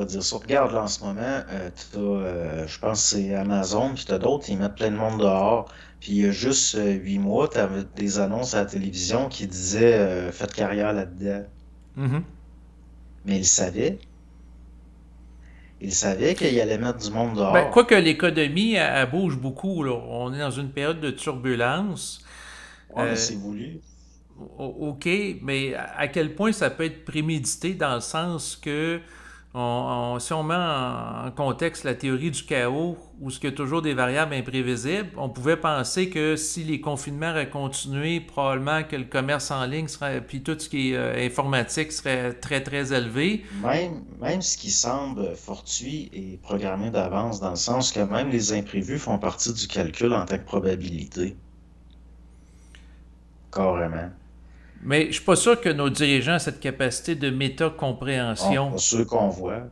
pourrais dire ça? Regarde, là, en ce moment, je pense que c'est Amazon, puis t'as d'autres, ils mettent plein de monde dehors. Puis il y a juste 8 mois, t'avais des annonces à la télévision qui disaient faites carrière là-dedans. Mhm. Mais ils savaient qu'ils allaient mettre du monde Ben, dehors. quoique l'économie, elle bouge beaucoup, là. On est dans une période de turbulence. Ouais, mais Euh, c'est voulu. OK, mais à quel point ça peut être prémédité dans le sens que si on met en contexte la théorie du chaos où ce qu'il y a toujours des variables imprévisibles, on pouvait penser que si les confinements auraient continué, probablement que le commerce en ligne serait, puis tout ce qui est informatique serait très très élevé. Même ce qui semble fortuit est programmé d'avance, dans le sens que même les imprévus font partie du calcul en tant que probabilité. Carrément. Mais je suis pas sûr que nos dirigeants aient cette capacité de Oh, métacompréhension. pas ceux qu'on voit.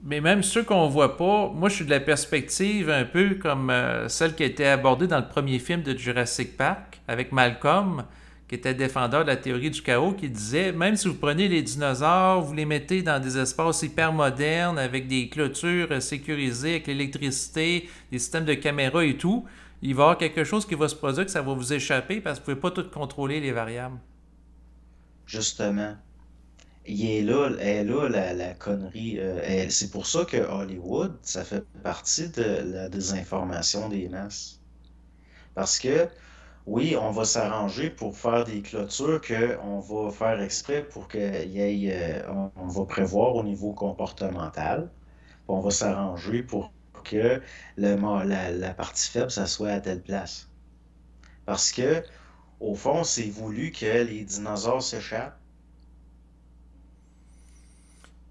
Mais même ceux qu'on voit pas, moi je suis de la perspective un peu comme celle qui a été abordée dans le premier film de Jurassic Park avec Malcolm, qui était défendeur de la théorie du chaos, qui disait même si vous prenez les dinosaures, vous les mettez dans des espaces hyper modernes avec des clôtures sécurisées, avec l'électricité, des systèmes de caméras et tout, il va y avoir quelque chose qui va se produire que ça va vous échapper parce que vous ne pouvez pas tout contrôler les variables. Justement. Elle est là, la connerie. C'est pour ça que Hollywood, ça fait partie de la désinformation des masses. Parce que, oui, on va s'arranger pour faire des clôtures qu'on va faire exprès pour qu'il y ait, on va prévoir au niveau comportemental. Puis on va s'arranger pour que la partie faible, ça soit à telle place. Parce que, au fond, c'est voulu que les dinosaures s'échappent.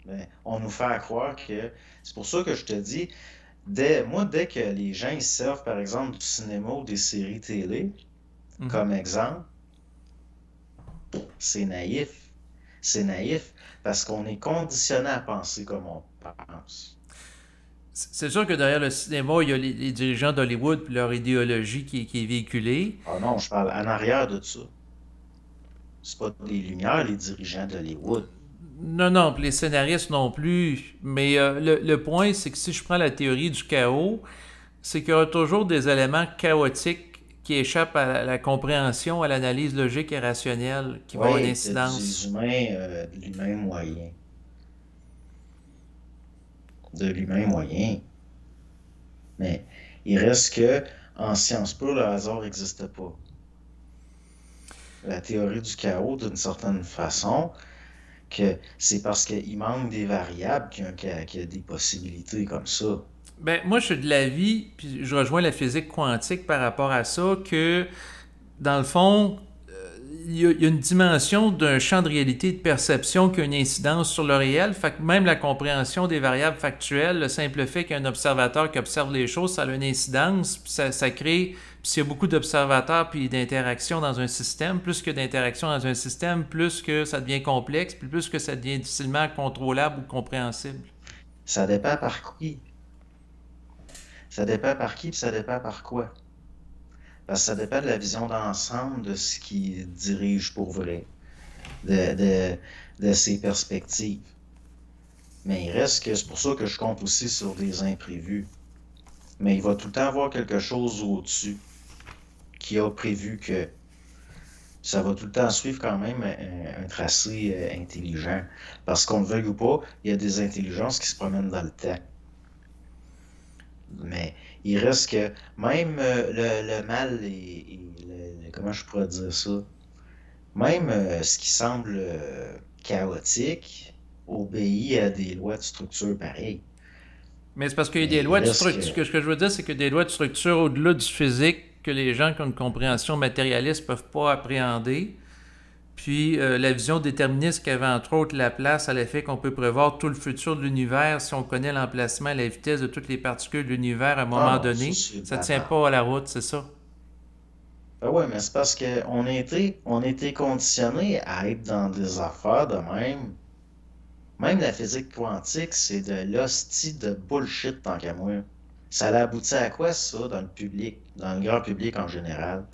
Mais on nous fait croire que. C'est pour ça que je te dis, dès que les gens ils servent, par exemple, du cinéma ou des séries télé, Mhm. comme exemple, c'est naïf. C'est naïf parce qu'on est conditionné à penser comme on pense. C'est sûr que derrière le cinéma, il y a les dirigeants d'Hollywood et leur idéologie qui est véhiculée. Ah non, je parle en arrière de ça. C'est pas des Lumières, les dirigeants d'Hollywood. Non, non, puis les scénaristes non plus. Mais le point, c'est que si je prends la théorie du chaos, c'est qu'il y aura toujours des éléments chaotiques qui échappent à la compréhension, à l'analyse logique et rationnelle, qui vont avoir une Oui, t'as des incidence. humains, de l'humain moyen. De l'humain moyen. Mais il reste que, en sciences pures, le hasard n'existe pas. La théorie du chaos, d'une certaine façon, que c'est parce qu'il manque des variables qu'il y a des possibilités comme ça. Ben, moi, je suis de l'avis, puis je rejoins la physique quantique par rapport à ça, que dans le fond, il y a une dimension d'un champ de réalité et de perception qui a une incidence sur le réel. Fait que même la compréhension des variables factuelles, le simple fait qu'il y a un observateur qui observe les choses, ça a une incidence, puis ça crée. Puis s'il y a beaucoup d'observateurs puis d'interactions dans un système, plus que d'interactions dans un système, plus que ça devient complexe, puis plus que ça devient difficilement contrôlable ou compréhensible. Ça dépend par qui. Ça dépend par qui, puis ça dépend par quoi. Parce que ça dépend de la vision d'ensemble de ce qui dirige pour vrai, de, de, de ses perspectives. Mais il reste que c'est pour ça que je compte aussi sur des imprévus. Mais il va tout le temps avoir quelque chose au-dessus qui a prévu que ça va tout le temps suivre quand même un tracé intelligent. Parce qu'on le veuille ou pas, il y a des intelligences qui se promènent dans le temps. Mais il reste que même le mal comment je pourrais dire ça? Même ce qui semble chaotique obéit à des lois de structure pareilles. Mais c'est parce qu'il y a des Mais il lois de reste structure. que. Ce que je veux dire, c'est que des lois de structure au-delà du physique que les gens qui ont une compréhension matérialiste ne peuvent pas appréhender. Puis la vision déterministe qu'avait entre autres la place à l'effet qu'on peut prévoir tout le futur de l'univers si on connaît l'emplacement et la vitesse de toutes les particules de l'univers à un Ah moment non, ça donné. c'est Ça ne tient bavard. pas à la route, c'est ça. Ben ouais, mais c'est parce qu'on a été conditionné à être dans des affaires de même. Même la physique quantique, c'est de l'hostie de bullshit tant qu'à moi. Ça a abouti à quoi ça dans le public, dans le grand public en général?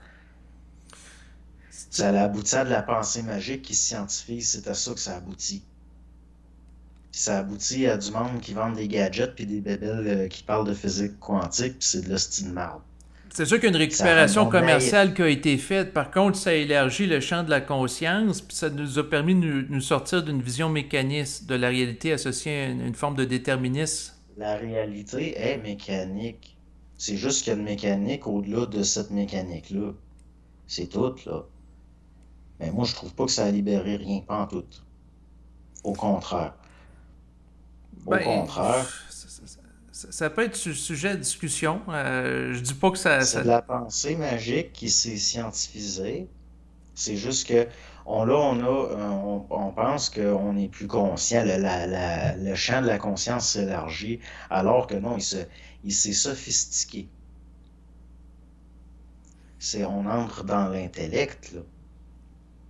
Ça a abouti à de la pensée magique qui se scientifie, c'est à ça que ça aboutit. Puis ça aboutit à du monde qui vend des gadgets puis des bébelles qui parlent de physique quantique, puis c'est de l'hostie de marde. C'est sûr qu'il y a une Ça rend le récupération monde naïf. commerciale qui a été faite. Par contre, ça élargit le champ de la conscience, puis ça nous a permis de nous sortir d'une vision mécaniste de la réalité associée à une forme de déterminisme. La réalité est mécanique. C'est juste qu'il y a une mécanique au-delà de cette mécanique-là. C'est tout, là. Mais moi, je trouve pas que ça a libéré rien, pas en tout. Au contraire. Au Ben, contraire, ça peut être sujet de discussion. Je dis pas que ça, c'est ça... de la pensée magique qui s'est scientifisée. C'est juste que on pense qu'on est plus conscient, le champ de la conscience s'élargit, alors que non, il s'est sophistiqué. On entre dans l'intellect, là.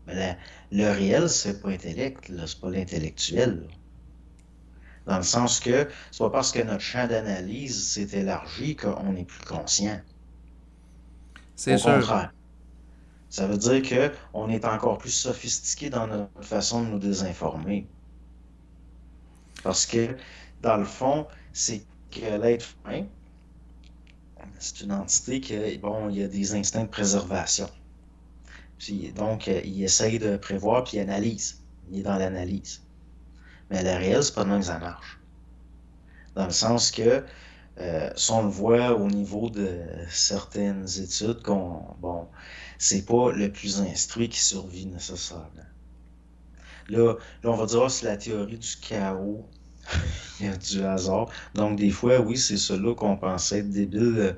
Mais le réel, c'est pas intellect, là, c'est pas l'intellectuel, là. Dans le sens que c'est pas parce que notre champ d'analyse s'est élargi qu'on est plus conscient. C'est Au sûr. contraire. Ça veut dire que on est encore plus sophistiqué dans notre façon de nous désinformer. Parce que, dans le fond, c'est que l'être humain, c'est une entité qui, bon, il y a des instincts de préservation. Puis, donc, il essaye de prévoir, puis il analyse. Il est dans l'analyse. Mais le réel, c'est pas de même que ça marche. Dans le sens que, si on le voit au niveau de certaines études, bon, c'est pas le plus instruit qui survit nécessairement. Là, on va dire, ah, c'est la théorie du chaos, il y a du hasard. Donc, des fois, oui, c'est ceux-là qu'on pensait être débiles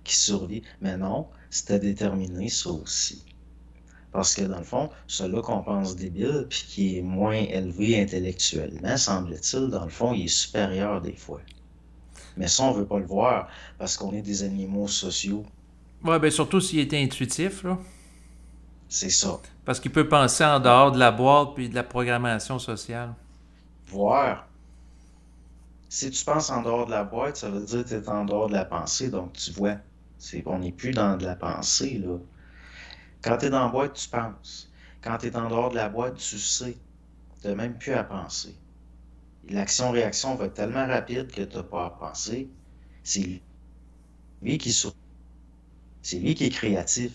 qui survit. Mais non, c'était déterminé, ça aussi. Parce que dans le fond, celui-là qu'on pense débile, puis qui est moins élevé intellectuellement, semble-t-il, dans le fond, il est supérieur des fois. Mais ça, on veut pas le voir, parce qu'on est des animaux sociaux. Ouais, ben surtout s'il est intuitif, là. C'est ça. Parce qu'il peut penser en dehors de la boîte puis de la programmation sociale. Voir. Si tu penses en dehors de la boîte, ça veut dire que tu es en dehors de la pensée, donc tu vois. On n'est plus dans de la pensée, là. Quand tu es dans la boîte, tu penses. Quand tu es en dehors de la boîte, tu sais. Tu n'as même plus à penser. L'action-réaction va être tellement rapide que tu n'as pas à penser. C'est lui qui sou- c'est lui qui est créatif.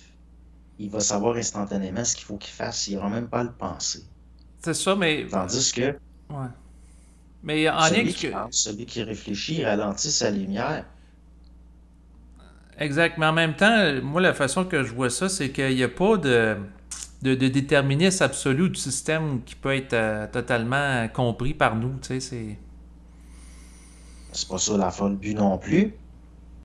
Il va savoir instantanément ce qu'il faut qu'il fasse. Il n'aura même pas à le penser. C'est ça, mais... Tandis que Ouais. Mais en lien avec celui ce qui que... pense, celui qui réfléchit, il ralentit sa lumière. Exact, mais en même temps, moi, la façon que je vois ça, c'est qu'il n'y a pas de déterminisme absolu du système qui peut être totalement compris par nous, tu sais, c'est... C'est pas ça la folle but non plus.